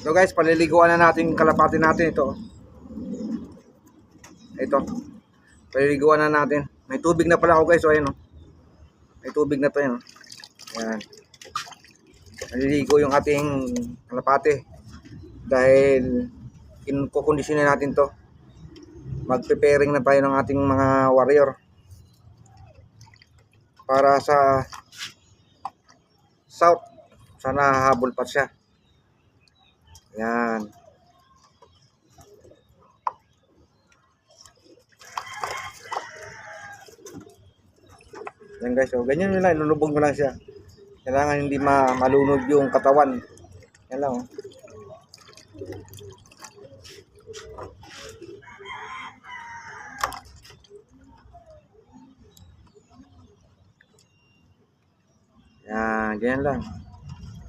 So guys, paliliguan na natin yung kalapati natin ito. Ito. Paliliguan na natin. May tubig na pala ako guys. So ayun oh. May tubig na to yun oh. Ayan. Naliligo yung ating kalapati. Dahil kukondisyonin natin to. Mag-preparing na tayo ng ating mga warrior. Para sa south. Sana hahabol pa siya. Ayan. Yan guys, so ganyan lang, ilulubog mo lang siya. Kailangan hindi malunod yung katawan. Yan lang oh. Yan, ganyan lang.